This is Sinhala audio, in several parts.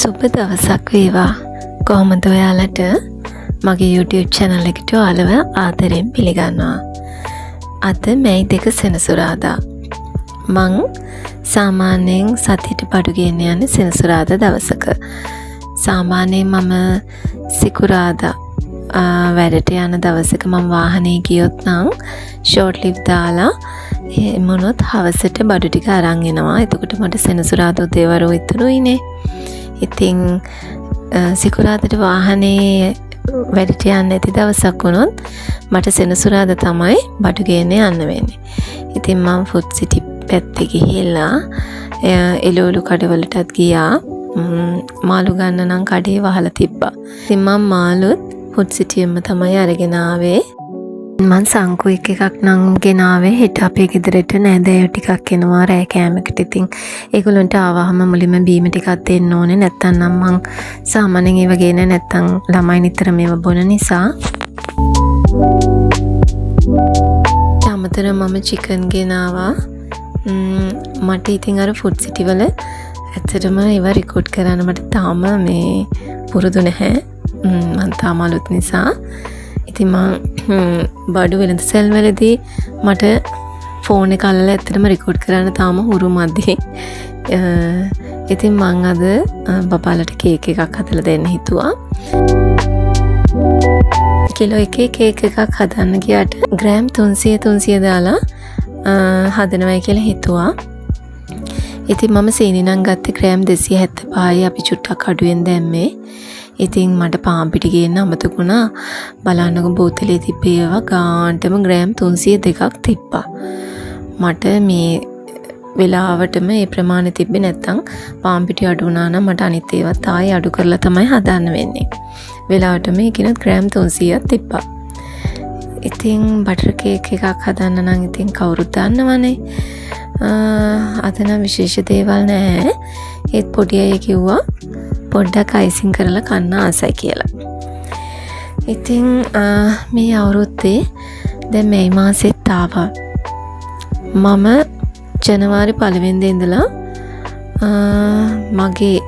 සුබ දවසක් වේවා. කොහොමද ඔයාලට? මගේ YouTube channel එකට ඔයාලව ආදරෙන් පිළිගන්නවා. අද මැයි 2 සෙනසුරාදා. මං සාමාන්‍යයෙන් සතියට බඩු ගෙන්න යන්නේ සෙනසුරාදා දවසක. සාමාන්‍යයෙන් මම සිකුරාදා වැඩට යන දවසක මම වාහනේ ගියොත් නම් ෂෝට් ලිව් දාලා මොනොත් හවසට බඩු ටික අරන් එනවා. එතකොට මට සෙනසුරාදා උදේ වරුව ඉතුරුයිනේ. ඉතින් සිකුරාදට වාහනේ වැඩට යන්න ඇති දවසක් වුණොත් මට සෙනසුරාදා තමයි බඩු ගේන්න යන්න වෙන්නේ. ඉතින් මම ෆුඩ් සිටි පැත්තේ ගිහිල්ලා එළවලු කඩවලටත් ගියා. මාළු ගන්න නම් කඩේ වහලා තිබ්බා. ඉතින් මම මාළුත් ෆුඩ් සිටියෙම තමයි අරගෙන ආවේ. මං සංකු එකක් නම් ගෙනාවේ. හෙට අපේ ගෙදරට නෑදෑයෝ ටිකක් එනවා රෑ කෑමකට. ඉතින් ඒගොල්ලන්ට ආවහම මුලින්ම බීම ටිකක් දෙන්න ඕනේ. නැත්තම් නම් මං සාමාන්‍යයෙන් ඒව ගේන්නේ නැත්තම් ළමයි නිතර මේව බොන නිසා. අමතරව මම චිකන් ගෙනාවා. මට ඉතින් අර ෆුඩ් සිටි වල ඇත්තටම ඒව රෙකෝඩ් කරන්න මට තාම මේ පුරුදු නැහැ. මං තාම අලුත් නිසා. ඉතින් මම බඩු වෙළඳ සෙල් වලදී මට ෆෝන් එක අල්ලලා ඇත්තටම රෙකෝඩ් කරන්න තාම හුරු මදි. ඉතින් මං අද බබාලට කේක් එකක් හදලා දෙන්න හිතුවා. කිලෝ එකේ කේක් එකක් හදන්න ගියාට ග්‍රෑම් 300 දාලා හදනවයි කියලා හිතුවා. ඉතින් මම සීනි නම් ගත්තේ ග්‍රෑම් 275යි. අපි චුට්ටක් අඩුවෙන් දැම්මේ. ඉතින් මට පාන් පිටි ගේන්න අමතකුණා. බලන්නකො බෝතලේ තිබ්බේවා ගාන්ටම ග්‍රෑම් 302ක් තිබ්බා. මට මේ වෙලාවටම මේ ප්‍රමාණය තිබ්බේ නැත්තම් පාන් පිටි අඩු වුණා නම් මට අනිත් ඒවත් ආයෙ අඩු කරලා තමයි හදන්න වෙන්නේ. වෙලාවට මේකිනුත් ග්‍රෑම් 300ක් තිබ්බා. ඉතින් බටර් කේක් එකක් හදන්න නම් ඉතින් කවුරුත් දන්නවනේ. අද නම් විශේෂ දේවල් නැහැ. ඒත් පොඩි අය කිව්වා පොඩ්ඩක් අයිසිං කරලා කන්න ආසයි කියලා. ඉතින් මේ අවුරුද්දේ දැන් මේ මාසෙත් ආවා. මම ජනවාරි 1 වෙනිදා ඉඳලා මගේ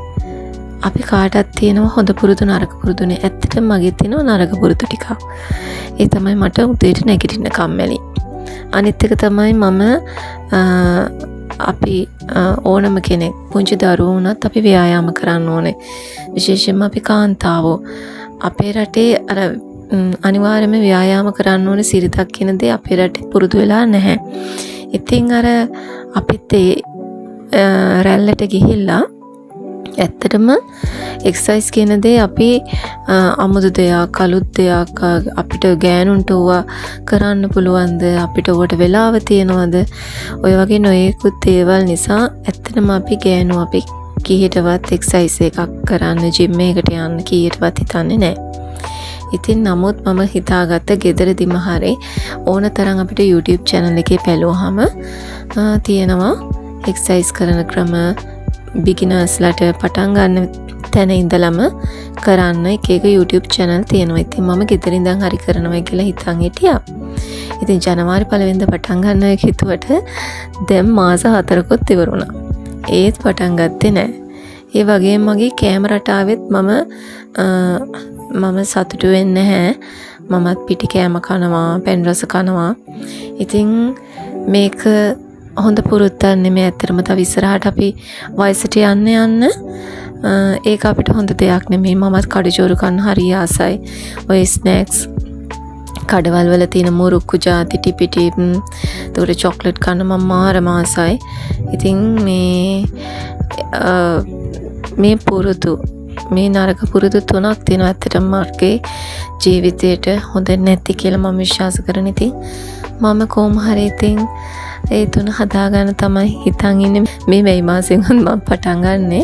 අපි කාටත් තියෙනවා හොඳ පුරුදු නරක පුරුදුනේ. ඇත්තටම මගේ තියෙනවා නරක පුරුදු ටිකක්. ඒ තමයි මට උදේට නැගිටින්න කම්මැලි. අනිත් එක තමයි මම අපි ඕනම කෙනෙක් පුංචි දරුවෝ වුණත් අපි ව්‍යායාම කරන්න ඕනේ. විශේෂයෙන්ම අපි කාන්තාවෝ අපේ රටේ අර අනිවාර්යයෙන්ම ව්‍යායාම කරන්න ඕනේ සිරිතක් කියන දේ අපේ රටේ පුරුදු වෙලා නැහැ. ඉතින් අර අපිත් ඒ රැල්ලට ගිහිල්ලා ඇත්තටම එක්සර්සයිස් කියන දේ අපි අමුතු දෙයක් අලුත් දෙයක් අපිට ගෑනුන්ට ඕවා කරන්න පුළුවන්ද අපිට ඕවට වෙලාව තියනවද ඔය වගේ නොයෙකුත් දේවල් නිසා ඇත්තටම අපි ගෑනු අපි කීයටවත් එක්සර්සයිස් එකක් කරන්න ජිම් එකකට යන්න කීයටවත් හිතන්නේ නැහැ. ඉතින් නමුත් මම හිතාගත්ත ගෙදරදිම හරි ඕන තරම් අපිට YouTube channel එකේ පැලුවාම තියෙනවා එක්සර්සයිස් කරන ක්‍රම බිගිනර්ස්ලට පටන් ගන්න තැන ඉඳලම කරන්න එක YouTube channel තියෙනවා. ඉතින් මම ගෙදර ඉඳන් හරි කරනවා කියලා හිතන් හිටියා. ඉතින් ජනවාරි 1 වෙනිදා පටන් ගන්නවා කිව්වට දැන් මාස 4කුත් ඉවරුණා. ඒත් පටන් ගත්තේ නැහැ. ඒ වගේම මගේ කැම රටාවෙත් මම සතුටු වෙන්නේ නැහැ. මමත් පිටි කෑම කනවා, පැන් රස කනවා. ඉතින් මේක හොඳ පුරුද්දක් නෙමෙයි. ඇත්තටම තව ඉස්සරහට අපි වයසට යන්න ඒක අපිට හොඳ දෙයක් නෙමෙයි. මමත් කඩජෝරු කන්න හරි ආසයි. ඔය ස්නැක්ස් කඩවල් වල තියෙන මුරුක්කු ಜಾති ටිපිටි ඒකට චොක්ලට් කන්න මම මාරම ආසයි. ඉතින් මේ පුරුදු මේ නරක පුරුදු තුනක් තියෙනවා ඇත්තටම මගේ ජීවිතේට හොඳ නැති කියලා මම විශ්වාස කරන. ඉතින් මම කොහොම හරි ඉතින් ඒ තුන හදාගන්න තමයි හිතන් ඉන්නේ. මේ මැයි මාසෙන් මම පටන් ගන්නෙ.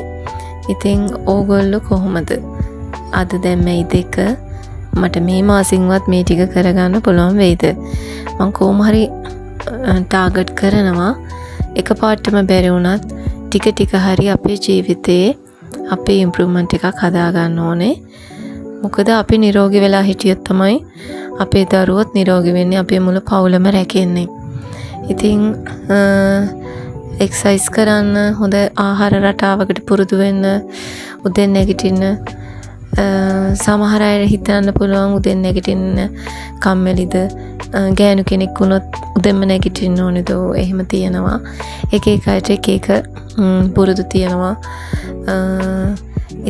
ඉතින් ඕගොල්ලෝ කොහොමද? අද දැන් මැයි 2 මට මේ මාසෙන්වත් මේ ටික කරගන්න පුළුවන් වෙයිද? මම කොහොම හරි ටාගට් කරනවා. එකපාරටම බැරි වුණත් ටික ටික හරි අපේ ජීවිතේ අපේ ඉම්ප්‍රූව්මන්ට් එකක් හදාගන්න ඕනේ. මොකද අපි නිරෝගී වෙලා හිටියොත් තමයි අපේ දරුවොත් නිරෝගී වෙන්නේ. අපේ මුළු පවුලම රැකෙන්නේ. ඉතින් එක්සයිස් කරන්න, හොඳ ආහාර රටාවකට පුරුදු වෙන්න, උදෙන් නැගිටින්න. සමහර අය හිතන්න පුළුවන් උදෙන් නැගිටින්න කම්මැලිද, ගෑනු කෙනෙක් වුණොත් උදෙන්ම නැගිටින්න ඕනේද? එහෙම තියෙනවා. එක එක අයට එක එක පුරුදු තියෙනවා.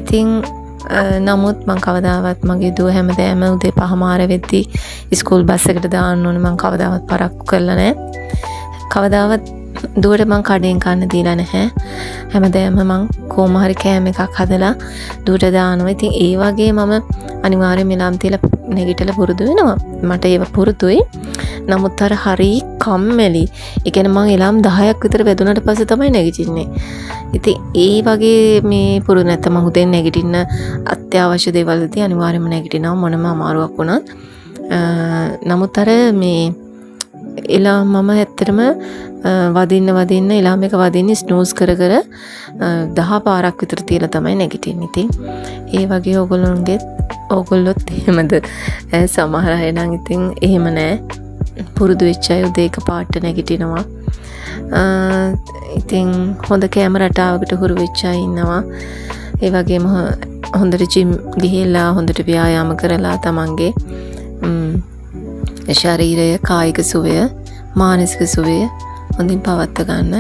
ඉතින් නමුත් මං කවදාවත් මගේ දුව හැමදාම උදේ 5:00 වෙද්දී ස්කූල් බස් එකට දාන්න ඕනේ මං කවදාවත් පරක්කු කරලා නැහැ. කවදාවත් දුවට මං කඩෙන් කන්න දීලා නැහැ. හැමදාම මං කොහොම හරි කෑම එකක් හදලා දුවට දානවා. ඉතින් ඒ වගේ මම අනිවාර්යයෙන්ම එලාම් තියලා නැගිටලා පුරුදු වෙනවා. මට ඒව පුරුදුයි. නමුත් අර හරි කම්මැලි. ඒ කියන්නේ මං එලාම් 10ක් විතර වැදුනට පස්සේ තමයි නැගිටින්නේ. ඉතින් ඒ වගේ මේ පුරුදු නැත්නම් මං උදේ නැගිටින්න අත්‍යවශ්‍ය දේවල් වලදී අනිවාර්යයෙන්ම නැගිටිනවා මොනම අමාරුවක් වුණත්. නමුත් අර මේ එලාම් මම ඇත්තටම වදින්න එලාම් එක වදින්න ස්නූස් කර 10 පාරක් විතර තියලා තමයි නැගිටින්නේ. ඉතින් ඒ වගේ ඕගොල්ලොත් එහෙමද? සමහර අය නම් ඉතින් එහෙම නෑ. පුරුදු වෙච්ච අය උදේ එක පාට නැගිටිනවා. ඉතින් හොඳ කෑම රටාවකට හුරු වෙච්ච අය ඉන්නවා. ඒ වගේම හොඳට ජිම් ගිහිල්ලා හොඳට ව්‍යායාම කරලා තමන්ගේ ශරීරය, කායික සුවය, මානසික සුවය හොඳින් පවත්වා ගන්න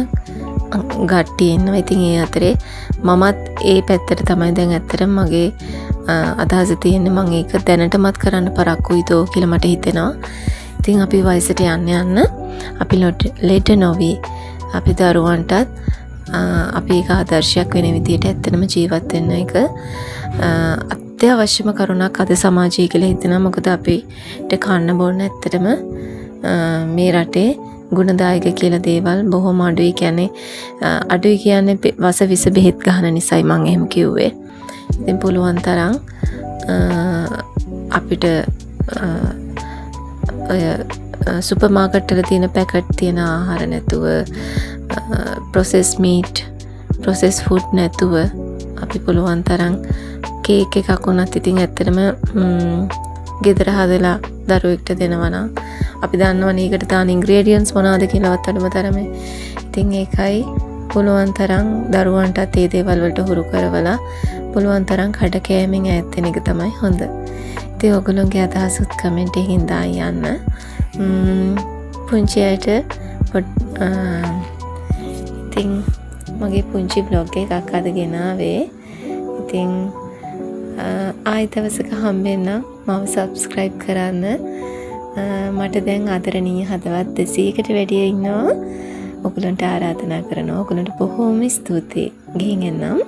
ගට්ටිය ඉන්නවා. ඉතින් ඒ අතරේ මමත් ඒ පැත්තට තමයි දැන් ඇත්තටම මගේ අදහස තියෙන්නේ. මම ඒක දැනටමත් කරන්න පරක්කුයිදෝ කියලා මට හිතෙනවා. ඉතින් අපි වයසට යන්න අපි ලෙඩ නොවි අපි දරුවන්ටත් අපි ඒක ආදර්ශයක් වෙන විදිහට ඇත්තටම ජීවත් වෙන්න එක අත්‍යවශ්‍යම කරුණක් අද සමාජයේ කියලා හිතෙනවා. මොකද අපිට කන්න බොන්න ඇත්තටම මේ රටේ ගුණදායක කියලා දේවල් බොහොම අඩුයි. අඩුයි කියන්නේ වස විස බෙහෙත් ගන්න නිසායි මම එහෙම කිව්වේ. ඉතින් පුළුවන් තරම් අපිට සුපර් මාකට් වල තියෙන පැකට් තියෙන ආහාර නැතුව, processed meat, processed food නැතුව අපි පුළුවන් තරම් කේක් එකක් උනත් ඉතින් ඇත්තටම ගෙදර හදලා දරුවෙක්ට දෙනවා නම් අපි දන්නවනේ ඒකට දාන ඉන්ග්‍රීඩියන්ට්ස් මොනවද කියලාවත් අඩුම තරමේ. ඉතින් ඒකයි පුළුවන් තරම් දරුවන්ටත් ඒ දේවල් වලට හුරු කරවලා පුළුවන් තරම් කඩ කෑමෙන් ඈත් වෙන එක තමයි හොඳ. ඉතින් ඔයගොල්ලෝගේ අදහසුත් කමෙන්ට් එකකින් දාන්න. පුංචි අයට ඉතින් මගේ පුංචි බ්ලොග් එකක් අද ගෙනාවේ. ඉතින් ආයෙ දවසක හම්බෙන්නම්. මම සබ්ස්ක්‍රයිබ් කරන්න. මට දැන් ආදරණීය හදවත් 200කට වැඩිය ඉන්නවා. ඔයගලන්ට ආරාධනා කරනවා. ඔයගලන්ට බොහොම ස්තුතියි. ගිහින් එන්නම්.